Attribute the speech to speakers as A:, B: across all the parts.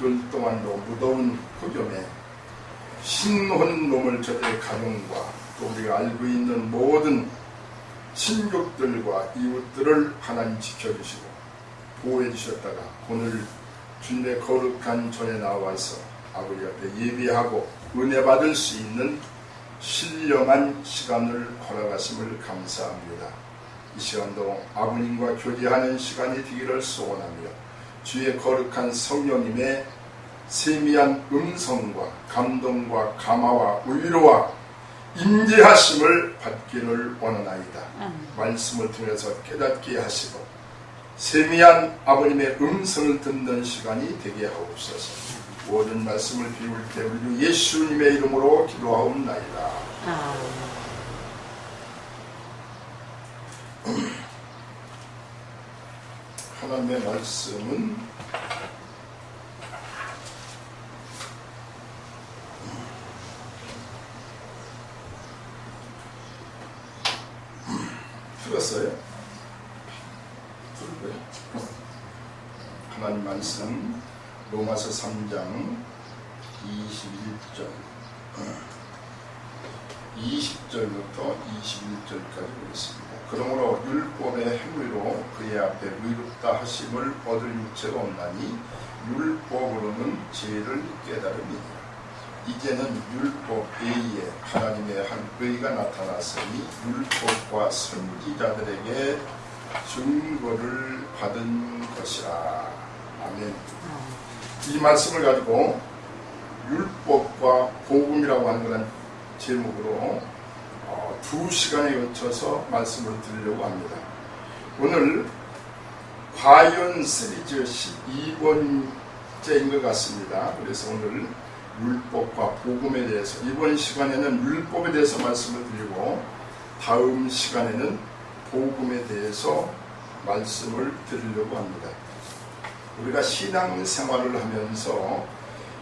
A: 들 동안도 무더운 흑염에 신혼 놈을 저들의 가정과 또 우리가 알고 있는 모든 친족들과 이웃들을 하나님 지켜주시고 보호해 주셨다가 오늘 주님의 거룩한 전에 나와서 아버지 앞에 예배하고 은혜 받을 수 있는 신령한 시간을 허락하심을 감사합니다. 이 시간도 아버님과 교제하는 시간이 되기를 소원하며 주의 거룩한 성령님의 세미한 음성과 감동과 감화와 위로와 임재하심을 받기를 원하나이다. 말씀을 통해서 깨닫게 하시고 세미한 아버님의 음성을 듣는 시간이 되게 하옵소서. 모든 말씀을 비울 때 우리 예수님의 이름으로 기도하옵나이다. 하나님의 말씀은 들었어요? 들었고요. 하나님 말씀 로마서 3장 21절 20절부터 21절까지 보겠습니다. 그러므로 율법의 행위로 그의 앞에 의롭다 하심을 얻을 육체가 없나니 율법으로는 죄를 깨달음이니라. 이제는 율법 외에 하나님의 한 의가 나타났으니 율법과 선지자들에게 증거를 받은 것이라. 아멘. 이 말씀을 가지고 율법과 복음이라고 하는 그런 제목으로 2시간에 걸쳐서 말씀을 드리려고 합니다. 오늘 과연 시리즈 12번째인 것 같습니다. 그래서 오늘 율법과 복음에 대해서 이번 시간에는 율법에 대해서 말씀을 드리고 다음 시간에는 복음에 대해서 말씀을 드리려고 합니다. 우리가 신앙생활을 하면서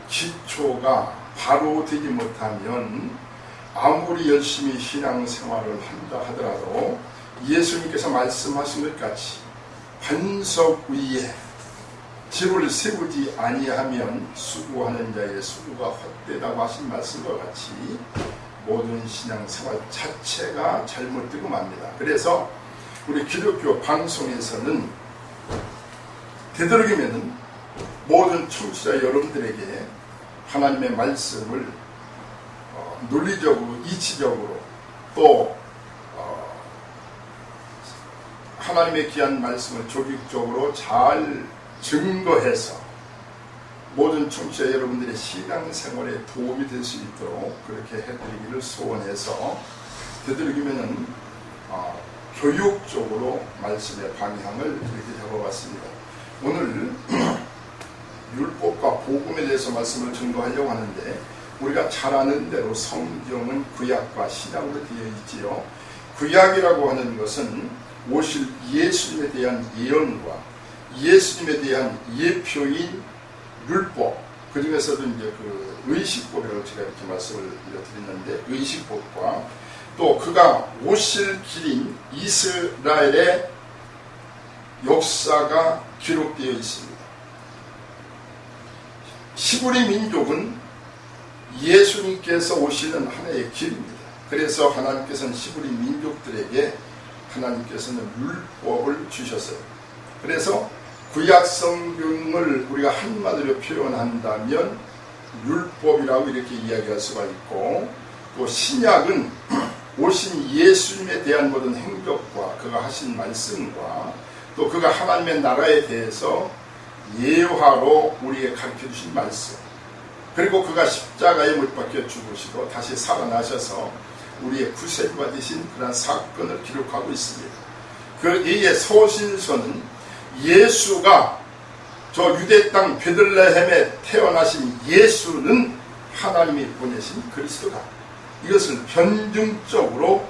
A: 기초가 바로 되지 못하면 아무리 열심히 신앙생활을 한다 하더라도 예수님께서 말씀하신 것 같이 반석 위에 집을 세우지 아니하면 수고하는 자의 수고가 헛되다고 하신 말씀과 같이 모든 신앙생활 자체가 잘못되고 맙니다. 그래서 우리 기독교 방송에서는 되도록이면 모든 청취자 여러분들에게 하나님의 말씀을 논리적으로 이치적으로 또 하나님의 귀한 말씀을 조직적으로 잘 증거해서 모든 청취자 여러분들의 신앙생활에 도움이 될 수 있도록 그렇게 해드리기를 소원해서 되도록이면 교육적으로 말씀의 방향을 이렇게 잡아봤습니다. 오늘 율법과 복음에 대해서 말씀을 증거하려고 하는데 우리가 잘 아는 대로 성경은 구약과 신약으로 되어 있지요. 구약이라고 하는 것은 오실 예수님에 대한 예언과 예수님에 대한 예표인 율법, 그 중에서도 이제 그 의식법이라고 제가 이렇게 말씀을 드렸는데 의식법과 또 그가 오실 길인 이스라엘의 역사가 기록되어 있습니다. 시브리 민족은 예수님께서 오시는 하나의 길입니다. 그래서 하나님께서는 시브리 민족들에게 하나님께서는 율법을 주셨어요. 그래서 구약 성경을 우리가 한마디로 표현한다면 율법이라고 이렇게 이야기할 수가 있고 또 신약은 오신 예수님에 대한 모든 행적과 그가 하신 말씀과 또 그가 하나님의 나라에 대해서 예화로 우리에게 가르쳐주신 말씀 그리고 그가 십자가에 못 박혀 죽으시고 다시 살아나셔서 우리의 구세주가 되신 그런 사건을 기록하고 있습니다. 그 이의 소신서는 예수가 저 유대 땅 베들레헴에 태어나신 예수는 하나님이 보내신 그리스도다. 이것을 변증적으로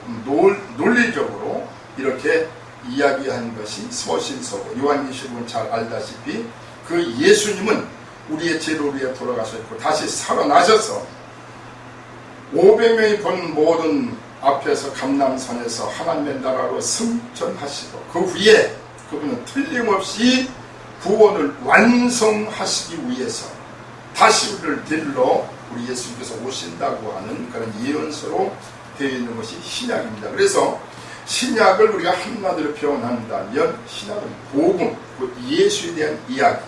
A: 논리적으로 이렇게 이야기한 것이 소신서고 요한계시록은 잘 알다시피 그 예수님은 우리의 죄로 위해 돌아가셨고 다시 살아나셔서 500명이 본 모든 앞에서 감람산에서 하나님의 나라로 승천하시고 그 후에 그분은 틀림없이 구원을 완성하시기 위해서 다시 우리를 데리러 우리 예수님께서 오신다고 하는 그런 예언서로 되어 있는 것이 신약입니다. 그래서 신약을 우리가 한마디로 표현한다면 신약은 복음, 예수에 대한 이야기,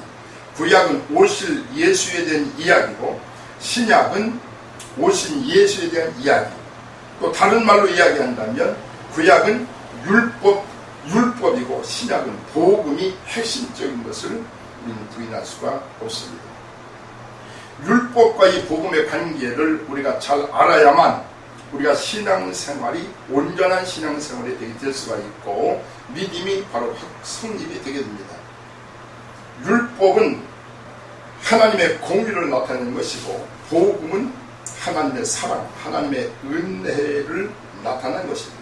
A: 구약은 오실 예수에 대한 이야기고 신약은 오신 예수에 대한 이야기. 또 다른 말로 이야기한다면 구약은 율법이고 신약은 복음이 핵심적인 것을 우리는 부인할 수가 없습니다. 율법과 이 복음의 관계를 우리가 잘 알아야만 우리가 신앙생활이 온전한 신앙생활이 되게 될 수가 있고 믿음이 바로 성립이 되게 됩니다. 율법은 하나님의 공의를 나타내는 것이고 복음은 하나님의 사랑, 하나님의 은혜를 나타내는 것입니다.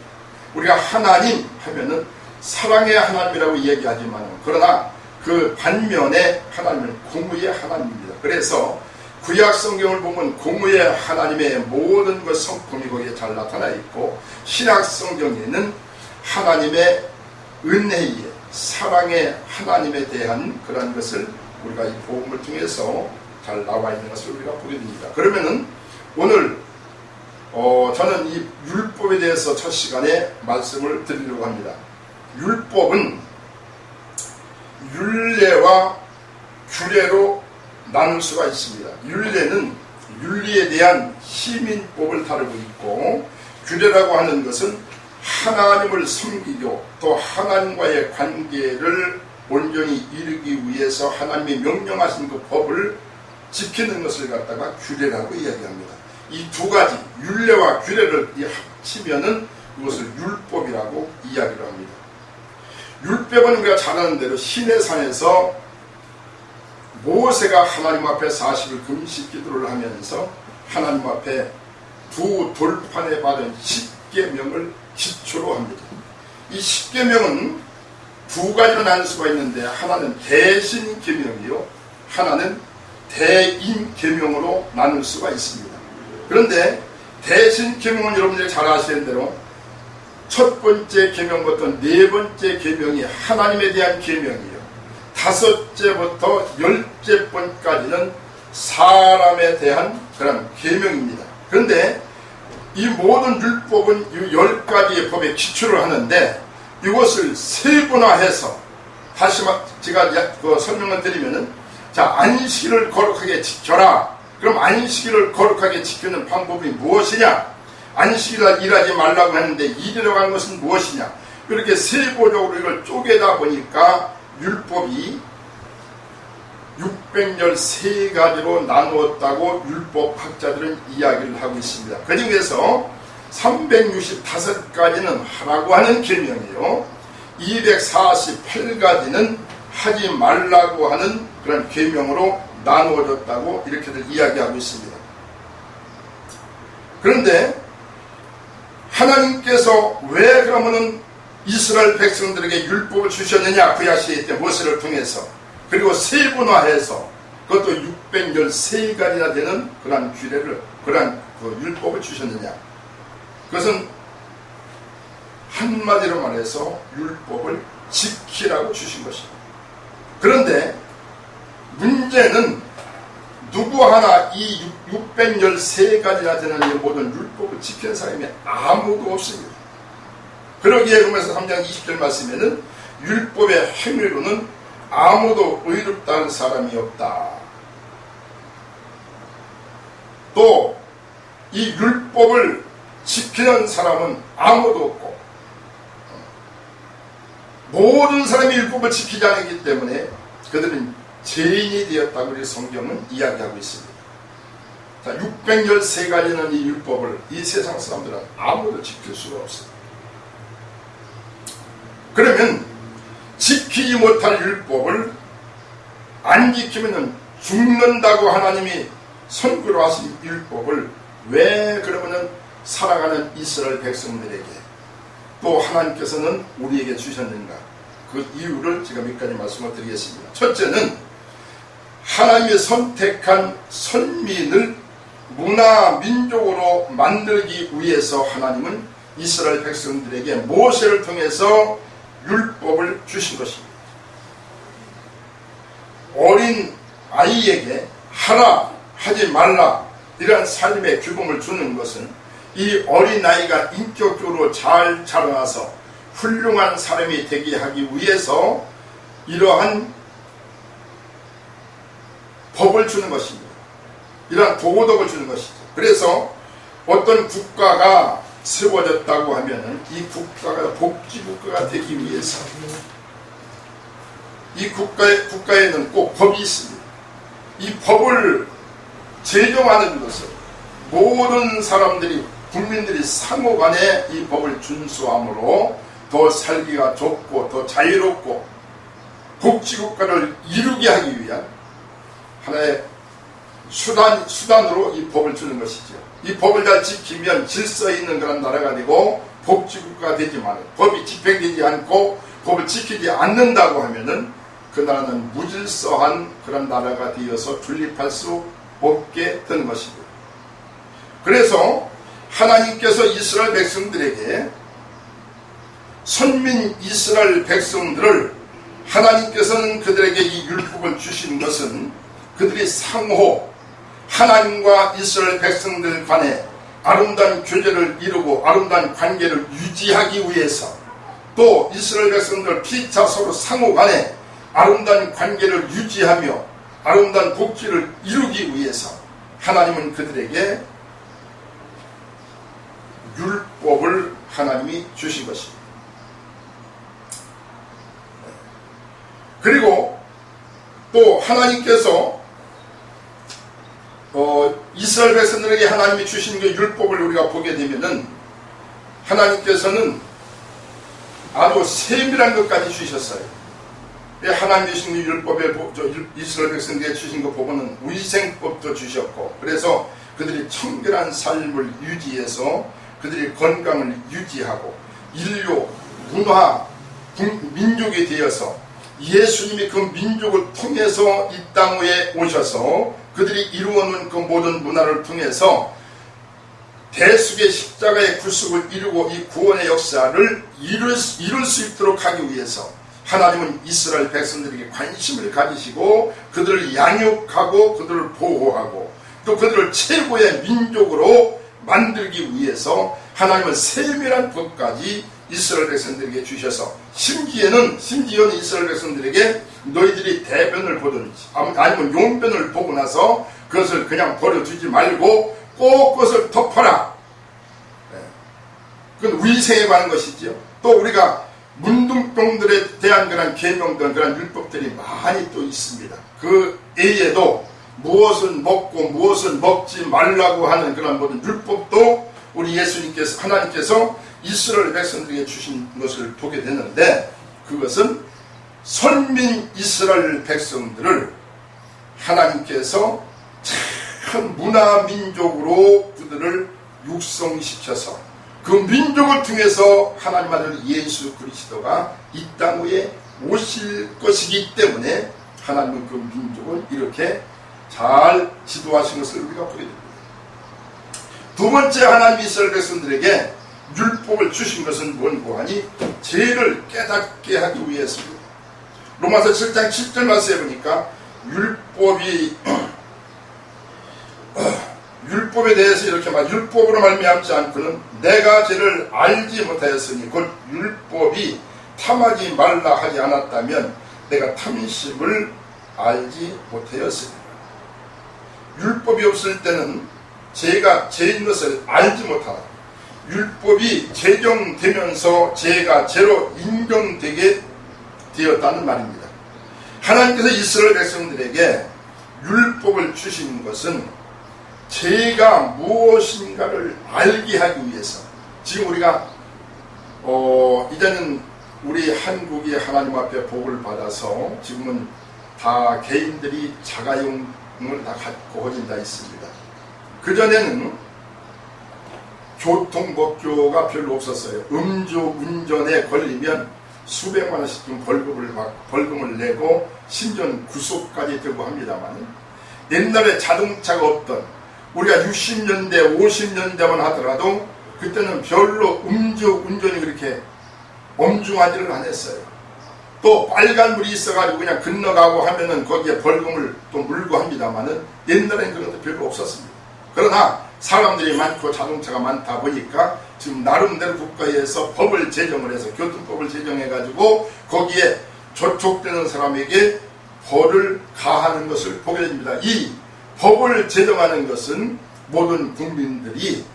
A: 우리가 하나님 하면은 사랑의 하나님이라고 얘기하지만 그러나 그 반면에 하나님은 공의의 하나님입니다. 그래서 구약 성경을 보면 공의의 하나님의 모든 것 성품이 거기에 잘 나타나 있고 신약 성경에는 하나님의 은혜의 사랑의 하나님에 대한 그런 것을 우리가 이 복음을 통해서 잘 나와 있는 것을 우리가 보게 됩니다. 그러면은 오늘 저는 이 율법에 대해서 첫 시간에 말씀을 드리려고 합니다. 율법은 율례와 규례로 나눌 수가 있습니다. 율례는 윤리에 대한 시민법을 다루고 있고 규례라고 하는 것은 하나님을 섬기고 또 하나님과의 관계를 온전히 이루기 위해서 하나님이 명령하신 그 법을 지키는 것을 갖다가 규례라고 이야기합니다. 이 두 가지 율례와 규례를 합치면은 이것을 율법이라고 이야기를 합니다. 율법은 우리가 잘 아는 대로 시내산에서 모세가 하나님 앞에 40일 금식 기도를 하면서 하나님 앞에 두 돌판에 받은 10계명을 기초로 합니다. 이 10계명은 두 가지로 나눌 수가 있는데 하나는 대신 계명이요 하나는 대인 계명으로 나눌 수가 있습니다. 그런데 대신 계명은 여러분들이 잘 아시는 대로 첫 번째 계명부터 네 번째 계명이 하나님에 대한 계명이에요. 다섯째부터 10번까지는 사람에 대한 그런 계명입니다. 그런데 이 모든 율법은 이 10가지의 법에 기초를 하는데 이것을 세분화해서 다시 제가 설명을 드리면은 자 안식일을 거룩하게 지켜라. 그럼 안식일을 거룩하게 지키는 방법이 무엇이냐? 안식일날 일하지 말라고 하는데 일이라고 하는 것은 무엇이냐? 이렇게 세부적으로 이걸 쪼개다 보니까 율법이 613가지로 나누었다고 율법학자들은 이야기를 하고 있습니다. 그 중에서 365가지는 하라고 하는 계명이요 248가지는 하지 말라고 하는 그런 계명으로 나누어졌다고 이렇게들 이야기하고 있습니다. 그런데 하나님께서 왜 그러면은 이스라엘 백성들에게 율법을 주셨느냐? 구약 시대 때 모세를 통해서 그리고 세분화해서 그것도 613가지나 되는 그러한 규례를 그러한 율법을 주셨느냐? 그것은 한마디로 말해서 율법을 지키라고 주신 것입니다. 그런데 문제는 누구 하나 이 613가지나 되는 이 모든 율법을 지키는 사람이 아무도 없습니다. 그러기에 로마서 3장 20절 말씀에는 율법의 행위로는 아무도 의롭다는 사람이 없다. 또 이 율법을 지키는 사람은 아무도 없고 모든 사람이 율법을 지키지 않기 때문에 그들은 죄인이 되었다고 우리 성경은 이야기하고 있습니다. 자, 613가지는 이 율법을 이 세상 사람들은 아무도 지킬 수가 없습니다. 그러면 지키지 못할 율법을 안 지키면 죽는다고 하나님이 선고로 하신 율법을 왜 그러면은 살아가는 이스라엘 백성들에게 또 하나님께서는 우리에게 주셨는가? 그 이유를 제가 몇 가지 말씀을 드리겠습니다. 첫째는 하나님이 선택한 선민을 문화 민족으로 만들기 위해서 하나님은 이스라엘 백성들에게 모세를 통해서 율법을 주신 것입니다. 어린 아이에게 하라 하지 말라 이러한 삶의 규범을 주는 것은 이 어린아이가 인격적으로 잘 자라나서 훌륭한 사람이 되게 하기 위해서 이러한 법을 주는 것입니다. 이러한 도덕을 주는 것이죠. 그래서 어떤 국가가 세워졌다고 하면 이 국가가 복지국가가 되기 위해서 이 국가에는 꼭 법이 있습니다. 이 법을 제정하는 것은 모든 사람들이 국민들이 상호간에 이 법을 준수함으로 더 살기가 좋고 더 자유롭고 복지국가를 이루게 하기 위한 하나의 수단으로 이 법을 주는 것이죠. 이 법을 잘 지키면 질서 있는 그런 나라가 되고 복지국가가 되지만 법이 집행되지 않고 법을 지키지 않는다고 하면은 그 나라는 무질서한 그런 나라가 되어서 존립할 수 없게 된 것입니다. 그래서 하나님께서 이스라엘 백성들에게 선민 이스라엘 백성들을 하나님께서는 그들에게 이 율법을 주신 것은 그들이 상호 하나님과 이스라엘 백성들 간에 아름다운 교제를 이루고 아름다운 관계를 유지하기 위해서 또 이스라엘 백성들 피차 서로 상호 간에 아름다운 관계를 유지하며 아름다운 복지를 이루기 위해서 하나님은 그들에게 율법을 하나님이 주신 것입니다. 그리고 또 하나님께서 이스라엘 백성들에게 하나님이 주신 그 율법을 우리가 보게 되면은 하나님께서는 아주 세밀한 것까지 주셨어요. 하나님이 주신 그 율법에 이스라엘 백성들에게 주신 거 보고는 위생법도 주셨고 그래서 그들이 청결한 삶을 유지해서 그들이 건강을 유지하고 인류, 문화, 민족이 되어서 예수님이 그 민족을 통해서 이 땅 위에 오셔서 그들이 이루어놓은 그 모든 문화를 통해서 대속의 십자가의 구속을 이루고 이 구원의 역사를 이룰 수 있도록 하기 위해서 하나님은 이스라엘 백성들에게 관심을 가지시고 그들을 양육하고 그들을 보호하고 또 그들을 최고의 민족으로 만들기 위해서 하나님은 세밀한 법까지 이스라엘 백성들에게 주셔서 심지어는 이스라엘 백성들에게 너희들이 대변을 보든지 아니면 용변을 보고 나서 그것을 그냥 버려두지 말고 꼭 그것을 덮어라. 그건 위생에 관한 것이죠. 또 우리가 문둥병들에 대한 그런 계명들 그런 율법들이 많이 또 있습니다. 그 외에도 무엇을 먹고 무엇을 먹지 말라고 하는 그런 모든 율법도 우리 예수님께서 하나님께서 이스라엘 백성들에게 주신 것을 보게 되는데 그것은 선민 이스라엘 백성들을 하나님께서 참 문화 민족으로 그들을 육성시켜서 그 민족을 통해서 하나님 아들 예수 그리스도가 이 땅 위에 오실 것이기 때문에 하나님은 그 민족을 이렇게 잘 지도하신 것을 우리가 보게 됩니다. 두 번째 하나님 이스라엘 백성들에게 율법을 주신 것은 뭔고 하니 죄를 깨닫게 하기 위해서입니다. 로마서 7장 7절 말씀에 보니까 율법에 대해서 이렇게 말 율법으로 말미암지 않고는 내가 죄를 알지 못하였으니 곧 율법이 탐하지 말라 하지 않았다면 내가 탐심을 알지 못하였으니 율법이 없을 때는 죄가 죄인 것을 알지 못하다. 율법이 제정되면서 죄가 죄로 인정되게 되었다는 말입니다. 하나님께서 이스라엘 백성들에게 율법을 주신 것은 죄가 무엇인가를 알게 하기 위해서 지금 우리가 이제는 우리 한국이 하나님 앞에 복을 받아서 지금은 다 개인들이 자가용을 다 갖고 허진다 있습니다. 그전에는 교통법규가 별로 없었어요. 음주 운전에 걸리면 수백만 원씩 벌금을 내고 심지어는 구속까지 되고 합니다만 옛날에 자동차가 없던 우리가 60년대 50년대만 하더라도 그때는 별로 음주 운전이 그렇게 엄중하지를 않았어요. 또 빨간 물이 있어가지고 그냥 건너가고 하면은 거기에 벌금을 또 물고 합니다만은 옛날엔 그런 것도 별로 없었습니다. 그러나 사람들이 많고 자동차가 많다 보니까 지금 나름대로 국가에서 법을 제정을 해서 교통법을 제정해가지고 거기에 저촉되는 사람에게 벌을 가하는 것을 보게 됩니다. 이 법을 제정하는 것은 모든 국민들이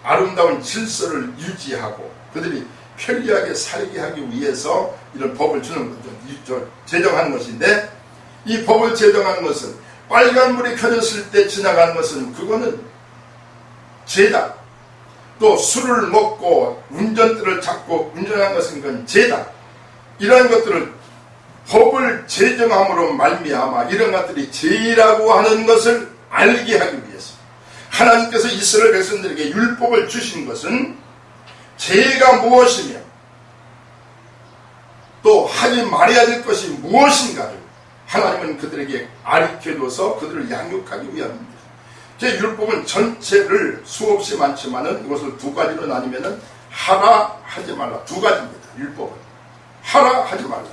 A: 아름다운 질서를 유지하고 그들이 편리하게 살게 하기 위해서 이런 법을 주는 거죠. 제정하는 것인데, 이 법을 제정하는 것은 빨간불이 켜졌을 때 지나가는 것은 그거는 죄다. 또 술을 먹고 운전대를 잡고 운전하는 것은 그건 죄다. 이러한 것들을 법을 제정함으로 말미암아 이런 것들이 죄라고 하는 것을 알게 하기 위해서 하나님께서 이스라엘 백성들에게 율법을 주신 것은 죄가 무엇이며 또 하지 말아야 될 것이 무엇인가를 하나님은 그들에게 가르쳐줘서 그들을 양육하기 위함입니다. 제 율법은 전체를 수없이 많지만은 이것을 두 가지로 나뉘면은 하라 하지 말라, 두 가지입니다. 율법은 하라 하지 말라.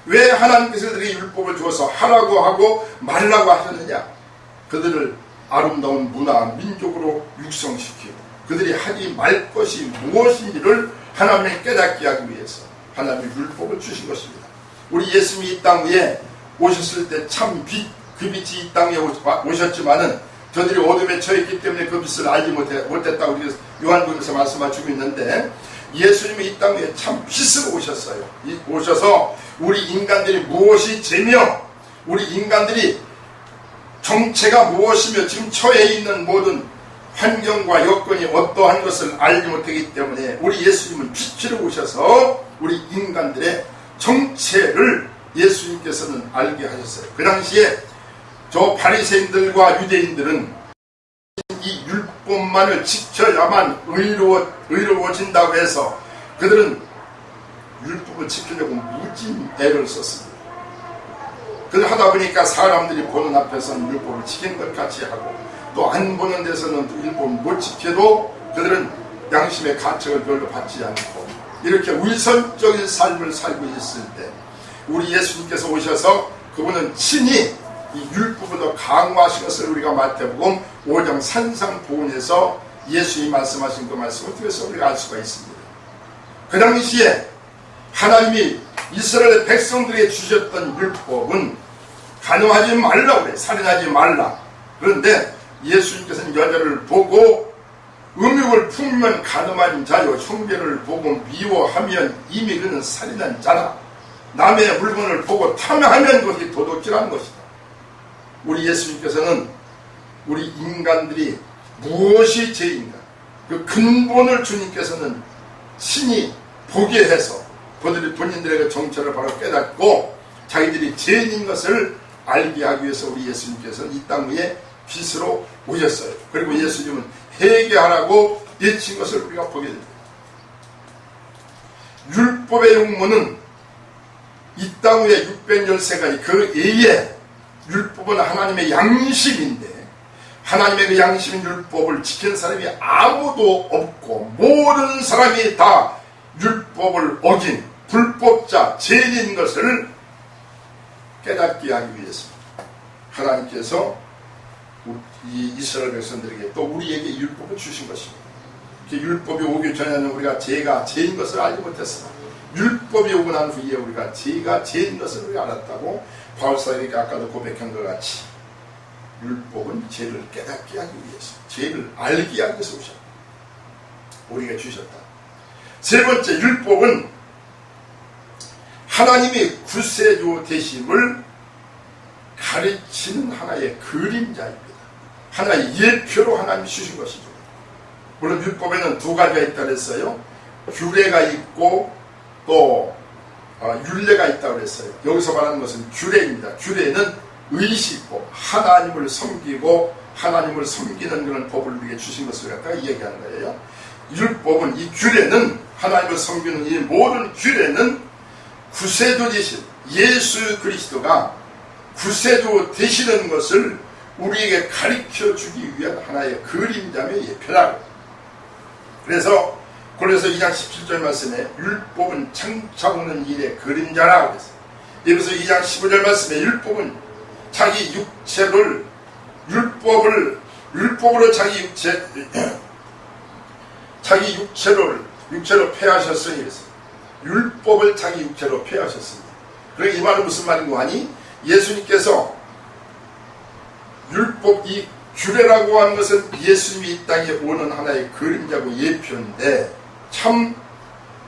A: 왜 하나님께서 그들에게 율법을 주어서 하라고 하고 말라고 하셨느냐? 그들을 아름다운 문화, 민족으로 육성시키고 그들이 하지 말 것이 무엇인지를 하나님이 깨닫게 하기 위해서 하나님의 율법을 주신 것입니다. 우리 예수님이 이 땅 위에 오셨을 때 참 빛, 그 빛이 이 땅에 오셨지만은 저들이 어둠에 처했기 때문에 그 빛을 알지 못했다고 우리 요한복음에서 말씀하시고 있는데, 예수님이 이 땅 위에 참 빛으로 오셨어요. 오셔서 우리 인간들이 무엇이 죄며 우리 인간들이 정체가 무엇이며 지금 처해 있는 모든 환경과 여건이 어떠한 것을 알지 못하기 때문에 우리 예수님은 빛으로 오셔서 우리 인간들의 정체를 예수님께서는 알게 하셨어요. 그 당시에 저 바리새인들과 유대인들은 이 율법만을 지켜야만 의로워진다고 해서 그들은 율법을 지키려고 무진 애를 썼습니다. 그걸 하다 보니까 사람들이 보는 앞에서는 율법을 지키는 것 같이 하고 또 안 보는 데서는 율법을 못 지켜도 그들은 양심의 가책을 별로 받지 않고 이렇게 위선적인 삶을 살고 있을 때 우리 예수님께서 오셔서 그분은 친히 이 율법을 더 강화하신 것을 우리가 마태복음 5장 산상보훈에서 예수님이 말씀하신 그 말씀을 통해서 우리가 알 수가 있습니다. 그 당시에 하나님이 이스라엘 백성들에게 주셨던 율법은 간음하지 말라 그래, 살인하지 말라. 그런데 예수님께서는 여자를 보고 음욕을 품으면 간음한 자요, 형제를 보고 미워하면 이미 그는 살인한 자라. 남의 물건을 보고 탐하면 그것이 도둑질하는 것이다. 우리 예수님께서는 우리 인간들이 무엇이 죄인가 그 근본을 주님께서는 친히 보게 해서 그들이 본인들에게 정체를 바로 깨닫고 자기들이 죄인인 것을 알게 하기 위해서 우리 예수님께서는 이 땅 위에 빛으로 오셨어요. 그리고 예수님은 회개하라고 외친 것을 우리가 보게 됩니다. 율법의 용문은 이 땅 위에 613가지 그 외에 율법은 하나님의 양심인데 하나님의 그 양심인 율법을 지키는 사람이 아무도 없고 모든 사람이 다 율법을 어긴 불법자, 죄인인 것을 깨닫게 하기 위해서 하나님께서 이 이스라엘 백성들에게 또 우리에게 율법을 주신 것입니다. 율법이 오기 전에는 우리가 죄가 죄인 것을 알지 못했으나 율법이 오고 난 후에 우리가 죄가 죄인 것을 우리가 알았다고 바울사에게 아까도 고백한 것 같이 율법은 죄를 깨닫게 하기 위해서 죄를 알게 하기 위해서 오셨다. 우리에게 주셨다. 세 번째, 율법은 하나님의 구세주 되심을 가르치는 하나의 그림자입니다. 하나의 예표로 하나님이 주신 것이죠. 물론 율법에는 두 가지가 있다고 했어요. 규례가 있고 또 율례가 있다고 했어요. 여기서 말하는 것은 규례입니다. 규례는 의식고 하나님을 섬기고 하나님을 섬기는 그런 법을 우리에게 주신 것을 갖다가 얘기하는 거예요. 율법은 이 규례는 하나님을 섬기는 이 모든 규례는 구세주 되신 예수 그리스도가 구세주 되시는 것을 우리에게 가르쳐 주기 위한 하나의 그림자며 예표라고. 그래서 그래서 2장 17절 말씀에 율법은 장차 오는 일의 그림자라 그랬어요. 여기서 2장 15절 말씀에 율법은 자기 육체를 율법으로 자기 육체로 폐하셨으니 그랬어요. 율법을 자기 육체로 폐하셨습니다. 그러니까 이 말은 무슨 말인고 하니 예수님께서 율법 이 규례라고 하는 것은 예수님이 이 땅에 오는 하나의 그림자고 예표인데 참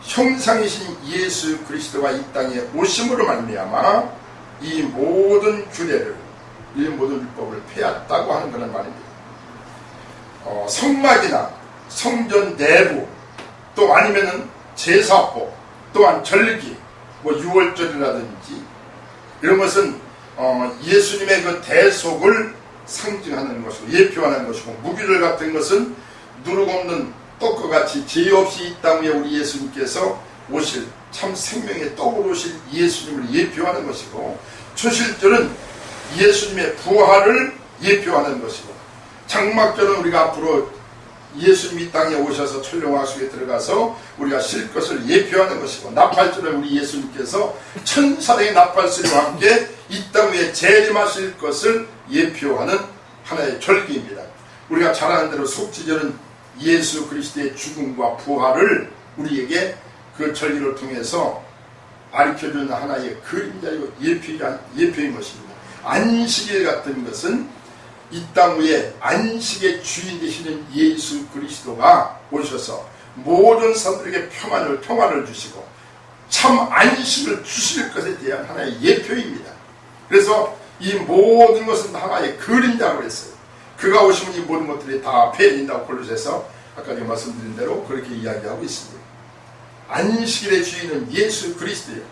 A: 형상이신 예수 그리스도가 이 땅에 오심으로 말미암아 이 모든 규례를 이 모든 율법을 폐했다고 하는 그런 말입니다. 성막이나 성전 내부 또 아니면은 제사법 또한 절기 유월절이라든지 이런 것은 예수님의 그 대속을 상징하는 것이고 예표하는 것이고 무기를 같은 것은 누룩 없는 떡과 같이 죄 없이 이 땅 위에 우리 예수님께서 오실 참 생명의 떡으로 오실 예수님을 예표하는 것이고 초실절은 예수님의 부활을 예표하는 것이고 장막절은 우리가 앞으로 예수님이 이 땅에 오셔서 천령왕 속에 들어가서 우리가 쉴 것을 예표하는 것이고 나팔절은 우리 예수님께서 천사령의 나팔소리와 함께 이 땅 위에 재림하실 것을 예표하는 하나의 절기입니다. 우리가 잘 아는 대로 속죄절은 예수 그리스도의 죽음과 부활을 우리에게 그 절기를 통해서 가르쳐주는 하나의 그림자이고 예표인 것입니다. 안식일 같은 것은 이 땅 위에 안식의 주인 되시는 예수 그리스도가 오셔서 모든 사람들에게 평안을 주시고 참 안식을 주실 것에 대한 하나의 예표입니다. 그래서 이 모든 것은 하나의 그림자라고 했어요. 그가 오시면 이 모든 것들이 다 폐해진다고 골로새서 아까 제가 말씀드린 대로 그렇게 이야기하고 있습니다. 안식일의 주인은 예수 그리스도예요.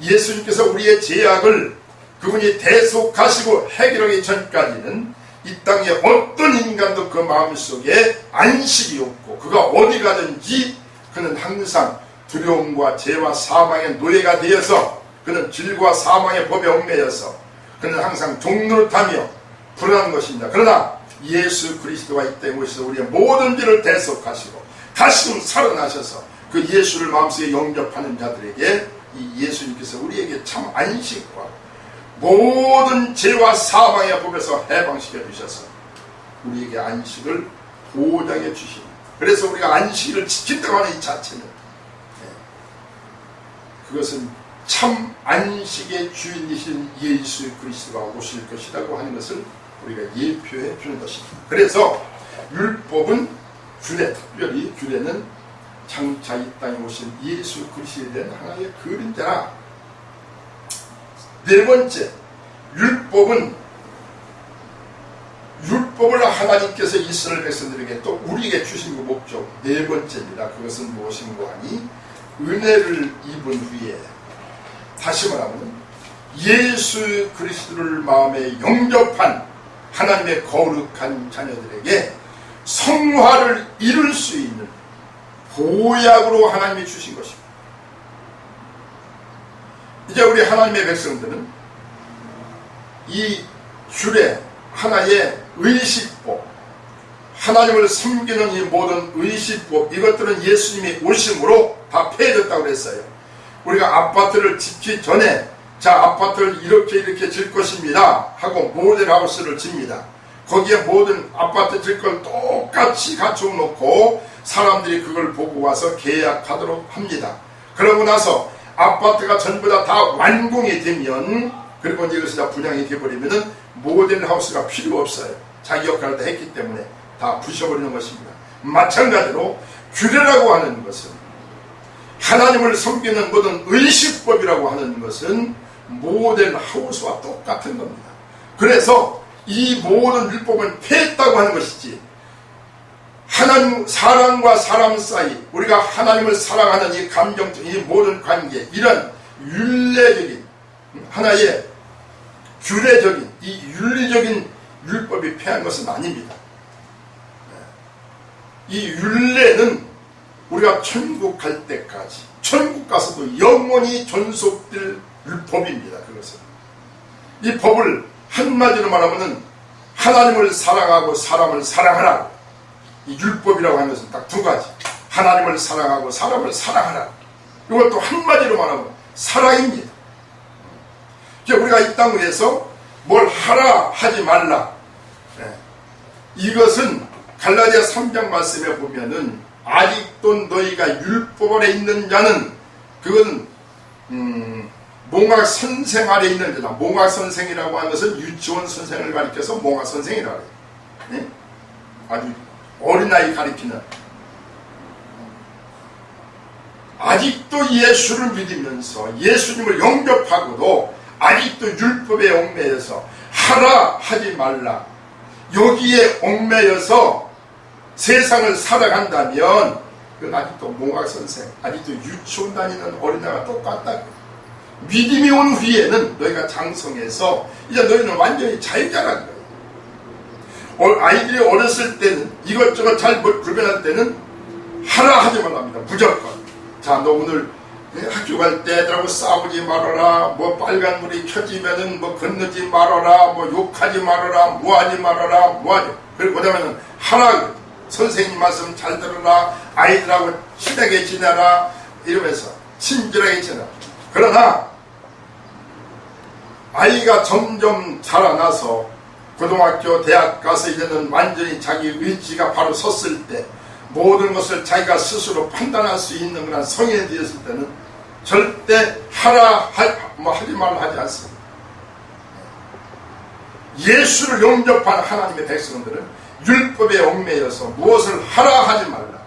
A: 예수님께서 우리의 죄악을 그분이 대속하시고 해결하기 전까지는 이 땅에 어떤 인간도 그 마음속에 안식이 없고 그가 어디 가든지 그는 항상 두려움과 죄와 사망의 노예가 되어서 그는 질과 사망의 법에 얽매여서 그는 항상 종노릇하며 불안한 것입니다. 그러나 예수 그리스도가 이 땅에 오셔서 우리의 모든 죄를 대속하시고 다시금 살아나셔서 그 예수를 마음속에 영접하는 자들에게 이 예수님께서 우리에게 참 안식과 모든 죄와 사망의 법에서 해방시켜 주셔서 우리에게 안식을 보장해 주십니다. 그래서 우리가 안식일을 지킨다고 하는 이 자체는 그것은 참 안식의 주인이신 예수 그리스도가 오실 것이라고 하는 것을 우리가 예표해 주는 것입니다. 그래서 율법은 규례, 특별히 규례는 장차 이 땅에 오신 예수 그리스도에 대한 하나의 그림자라. 네 번째, 율법을 하나님께서 이스라엘 백성들에게 또 우리에게 주신 그 목적 네 번째입니다. 그것은 무엇인고 하니 은혜를 입은 후에 다시 말하면 예수 그리스도를 마음에 영접한 하나님의 거룩한 자녀들에게 성화를 이룰 수 있는 보약으로 하나님이 주신 것입니다. 이제 우리 하나님의 백성들은 이 규례, 하나의 의식법, 하나님을 섬기는 이 모든 의식법, 이것들은 예수님이 오심으로 다 폐해졌다고 그랬어요. 우리가 아파트를 짓기 전에 자, 아파트를 이렇게 질 것입니다 하고 모델하우스를 집니다. 거기에 모든 아파트 질 걸 똑같이 갖추어 놓고 사람들이 그걸 보고 와서 계약하도록 합니다. 그러고 나서 아파트가 전부 다 완공이 되면 그리고 이것이 다 분양이 되어버리면은 모델하우스가 필요 없어요. 자기 역할을 다 했기 때문에 다 부셔버리는 것입니다. 마찬가지로 규례라고 하는 것은 하나님을 섬기는 모든 의식법이라고 하는 것은 모델하우스와 똑같은 겁니다. 그래서 이 모든 율법은 폐했다고 하는 것이지 하나님, 사람과 사람 사이 우리가 하나님을 사랑하는 이 감정적 이 모든 관계 이런 윤례적인 하나의 규례적인 이 윤리적인 율법이 폐한 것은 아닙니다. 이 윤례는 우리가 천국 갈 때까지 천국 가서도 영원히 존속될 율법입니다. 그것은 이 법을 한마디로 말하면 하나님을 사랑하고 사람을 사랑하라. 이 율법이라고 하는 것은 딱 두 가지. 하나님을 사랑하고 사람을 사랑하라. 이것도 한마디로 말하면 사랑입니다. 우리가 이 땅 위에서 뭘 하라 하지 말라, 이것은 갈라디아 3장 말씀에 보면은 아직도 너희가 율법 아래 있는 자는 그건 몽학 선생 아래 있는 자다. 몽학 선생이라고 하는 것은 유치원 선생을 가리켜서 몽학 선생이라고 해요. 아주 어린아이 가리키는, 아직도 예수를 믿으면서 예수님을 영접하고도 아직도 율법에 얽매여서 하라 하지 말라, 여기에 얽매여서 세상을 살아간다면 그건 아직도 몽학선생, 아직도 유치원 다니는 어린아이가 똑같다. 믿음이 온 후에는 너희가 장성해서 이제 너희는 완전히 자유자라는 거예요. 아이들이 어렸을 때는 이것저것 잘 구별할 때는 하라 하지 말랍니다. 무조건. 자, 너 오늘 학교 갈 때 애들하고 싸우지 말아라, 뭐 빨간불이 켜지면은 뭐 건너지 말아라, 뭐 욕하지 말아라, 뭐하지 말아라, 뭐하지. 그리고 그다음에는 하라, 선생님 말씀 잘 들어라, 아이들하고 친하게 지내라, 이러면서 친절하게 지내라. 그러나 아이가 점점 자라나서 고등학교, 대학 가서 이제는 완전히 자기 의지가 바로 섰을 때, 모든 것을 자기가 스스로 판단할 수 있는 그런 성인이 되었을 때는 절대 하라 하지 말라 하지 않습니다. 예수를 영접한 하나님의 백성들은 율법에 얽매여서 무엇을 하라 하지 말라,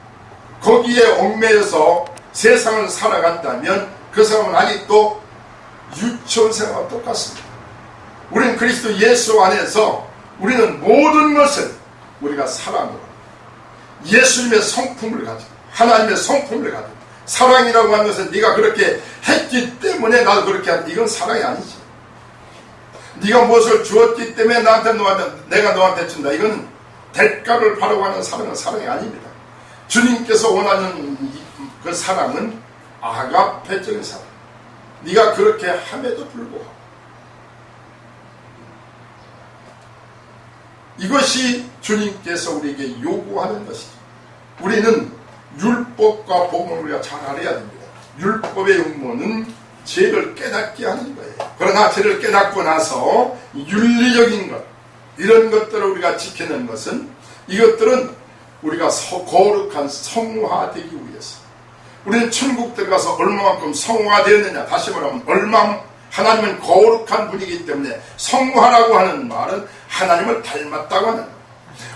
A: 거기에 얽매여서 세상을 살아간다면 그 사람은 아직도 유치원생과 똑같습니다. 우리는 그리스도 예수 안에서 우리는 모든 것을 우리가 사랑으로 예수님의 성품을 가지고 하나님의 성품을 가지고, 사랑이라고 하는 것은 네가 그렇게 했기 때문에 나도 그렇게 한다, 이건 사랑이 아니지. 네가 무엇을 주었기 때문에 내가 너한테 준다, 이건 대가를 바라고 하는 사랑은 사랑이 아닙니다. 주님께서 원하는 그 사랑은 아가페적인 사랑, 네가 그렇게 함에도 불구하고 이것이 주님께서 우리에게 요구하는 것이죠. 우리는 율법과 복음을 우리가 잘 알아야 됩니다. 율법의 용모는 죄를 깨닫게 하는 거예요. 그러나 죄를 깨닫고 나서 윤리적인 것, 이런 것들을 우리가 지키는 것은, 이것들은 우리가 거룩한 성화되기 위해서, 우리는 천국 들어가서 얼마만큼 성화되었느냐, 다시 말하면 하나님은 거룩한 분이기 때문에 성화라고 하는 말은 하나님을 닮았다고 하는 거예요.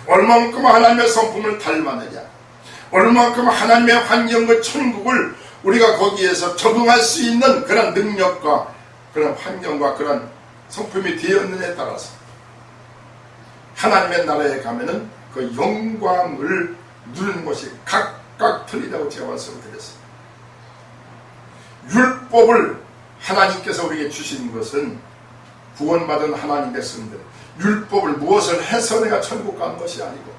A: 얼마만큼 하나님의 성품을 닮았느냐, 얼마만큼 하나님의 환경과 천국을 우리가 거기에서 적응할 수 있는 그런 능력과 그런 환경과 그런 성품이 되었느냐에 따라서 하나님의 나라에 가면은 그 영광을 누리는 것이 각각 틀리다고 제가 말씀드렸습니다. 율법을 하나님께서 우리에게 주신 것은 구원받은 하나님 백성들, 율법을 무엇을 해서 내가 천국 가는 것이 아니고,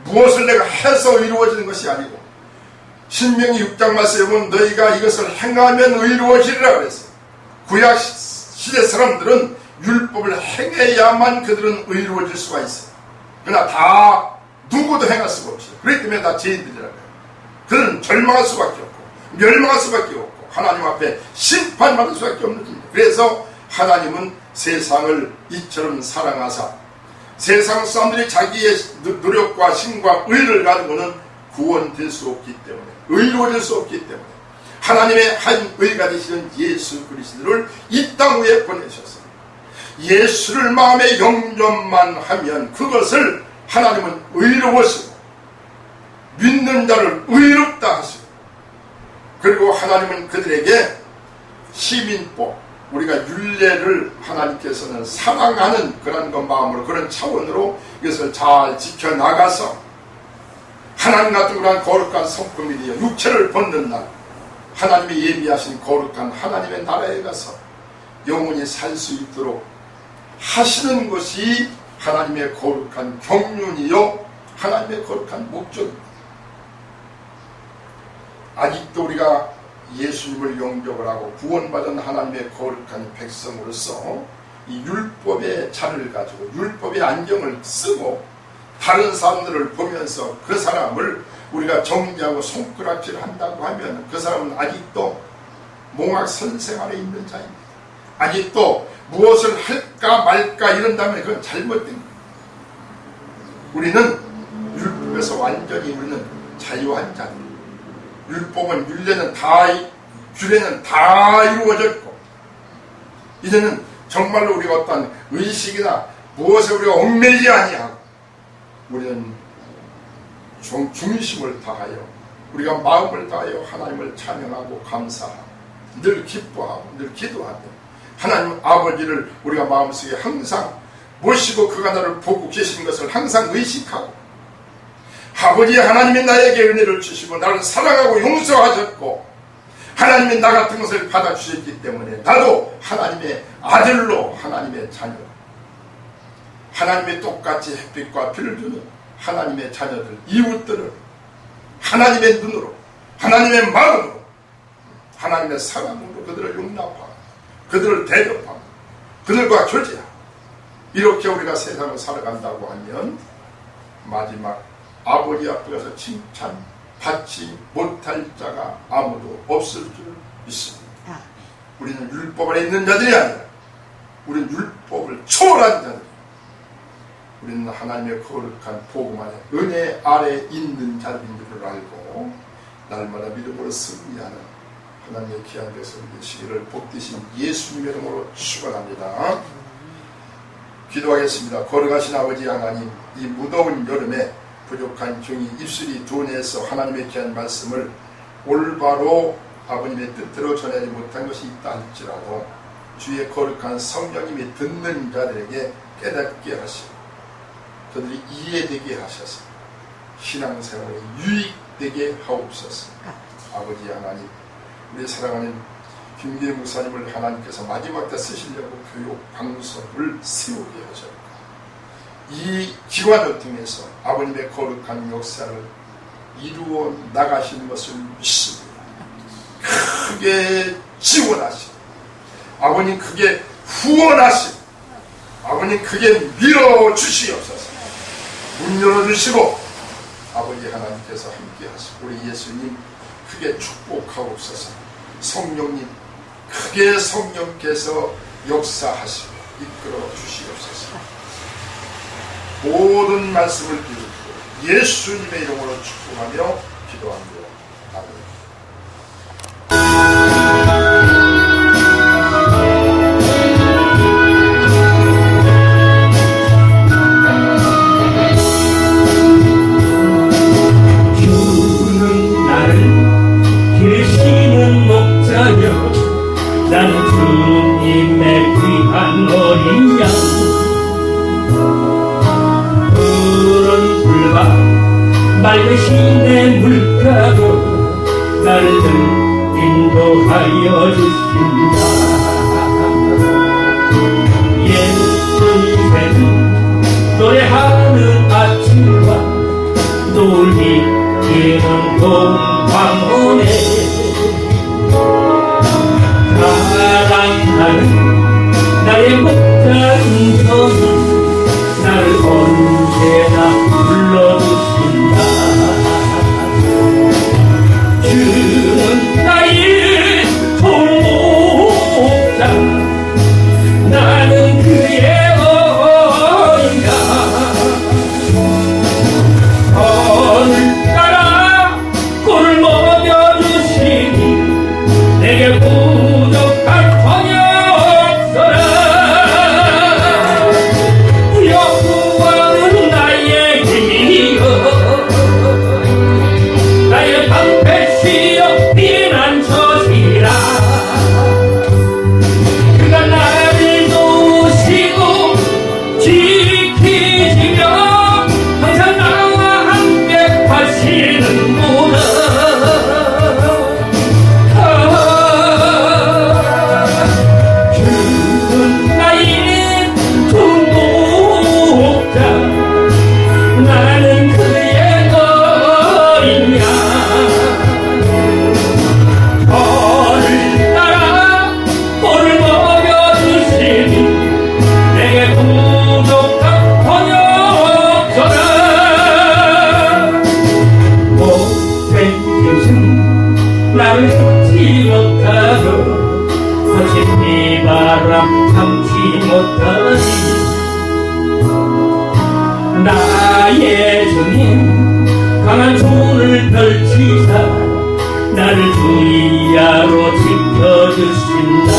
A: 무엇을 내가 해서 이루어지는 것이 아니고, 신명기 6장 말씀에 보면 너희가 이것을 행하면 의로워지리라 그랬어요. 구약 시대 사람들은 율법을 행해야만 그들은 의로워질 수가 있어요. 그러나 다 누구도 행할 수가 없어요. 그렇기 때문에 다 죄인들이라고 해요. 그들은 절망할 수밖에 없고 멸망할 수밖에 없고 하나님 앞에 심판받을 수밖에 없는 겁니다. 그래서 하나님은 세상을 이처럼 사랑하사, 세상 사람들이 자기의 노력과 힘과 의를 가지고는 구원될 수 없기 때문에, 의로워질 수 없기 때문에 하나님의 한 의가 되시는 예수 그리스도를 이 땅 위에 보내셨어요. 예수를 마음에 영접만 하면 그것을 하나님은 의로워시고 믿는 자를 의롭다 하시고, 그리고 하나님은 그들에게 시민법, 우리가 율례를 하나님께서는 사랑하는 그런 마음으로, 그런 차원으로 이것을 잘 지켜나가서 하나님 같은 그런 거룩한 성품이 되어 육체를 벗는 날 하나님이 예비하신 거룩한 하나님의 나라에 가서 영원히 살 수 있도록 하시는 것이 하나님의 거룩한 경륜이요 하나님의 거룩한 목적입니다. 아직도 우리가 예수님을 영접을 하고 구원받은 하나님의 거룩한 백성으로서 이 율법의 자를 가지고 율법의 안경을 쓰고 다른 사람들을 보면서 그 사람을 우리가 정지하고 손가락질 한다고 하면 그 사람은 아직도 몽학선 생활에 있는 자입니다. 아직도 무엇을 할까 말까 이런다면 그건 잘못된 거예요. 우리는 율법에서 완전히 우리는 자유한 자들. 율법은 율례는 다 이루어졌고 이제는 정말로 우리가 어떤 의식이나 무엇에 우리가 얽매이지 아니하고 우리는 중심을 다하여 우리가 마음을 다하여 하나님을 찬양하고 감사하고 늘 기뻐하고 늘 기도하며 하나님 아버지를 우리가 마음속에 항상 모시고 그가 나를 보고 계신 것을 항상 의식하고 아버지 하나님이 나에게 은혜를 주시고 나를 사랑하고 용서하셨고 하나님이 나 같은 것을 받아주셨기 때문에 나도 하나님의 아들로 하나님의 자녀 하나님의 똑같이 햇빛과 비를 주는 하나님의 자녀들 이웃들을 하나님의 눈으로 하나님의 마음으로 하나님의 사랑으로 그들을 용납하고 그들을 대접하고 그들과 교제하고 이렇게 우리가 세상을 살아간다고 하면 마지막 아버지 앞에서 칭찬받지 못할 자가 아무도 없을 줄 믿습니다. 우리는 율법 안에 있는 자들이 아니라 우리는 율법을 초월한 자들 우리는 하나님의 거룩한 복음 안에 은혜 아래 있는 자들인 줄을 알고 날마다 믿음으로 승리하는 하나님의 귀한 백성이 되시기를 복되신 예수님의 이름으로 축원합니다. 기도하겠습니다. 거룩하신 아버지 하나님, 이 무더운 여름에 부족한 종이 입술이 둔해서 하나님의 귀한 말씀을 올바로 아버님의 뜻대로 전하지 못한 것이 있다 할지라도 주의 거룩한 성령님이 듣는 자들에게 깨닫게 하시고 그들이 이해되게 하셔서 신앙생활에 유익되게 하옵소서. 아버지 하나님, 우리 사랑하는 김기회 목사님을 하나님께서 마지막 때 쓰시려고 교육 방송을 세우게 하셨고 이 기관을 통해서 아버님의 거룩한 역사를 이루어 나가시는 것을 믿습니다. 크게 지원하시고 아버님 크게 후원하시고 아버님 크게 밀어주시옵소서. 문 열어주시고 아버지 하나님께서 함께 하시고 우리 예수님 크게 축복하옵소서. 성령님 크게 성령께서 역사하시고 이끌어 주시옵소서. 모든 말씀을 드리고 예수님의 이름으로 축복하며 기도합니다. 아멘.
B: 난 주님의 귀한 어린 양 푸른 풀과 맑은 시내 물가로 나를 인도하여 주신다. 예수님은 노래하는 아침과 노을이 기는 동방원에 사랑하는 나의 목자인 저는 나를 언제나 불러주신다. 주는 나의 통목자 나는 그의 어린가 선을 따라 꿀을 먹여주시니 내게 부족한 전혀 없어라. 여호와는 나의 힘 바람 참지 못하니 나의 주님 강한 손을 펼치사 나를 주야로 지켜주신다.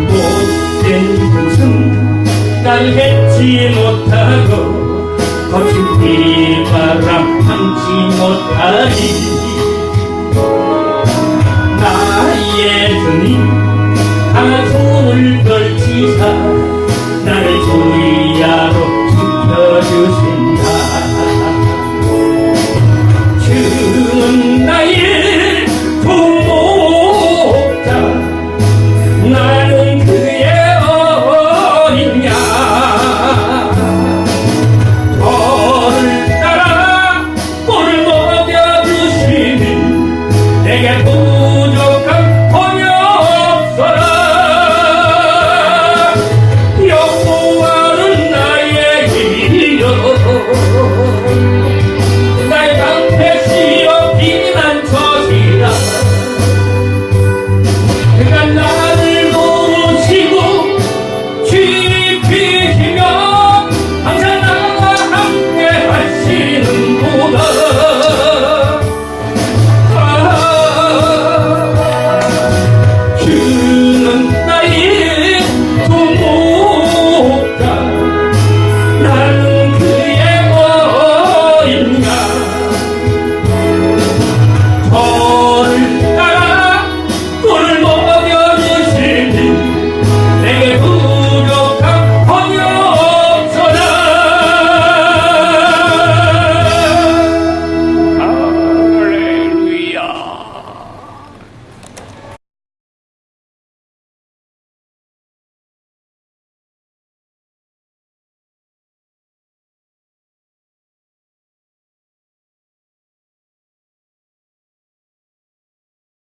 B: 못된 것은 나를 해치 못하고 거친 비바람 참지 못하니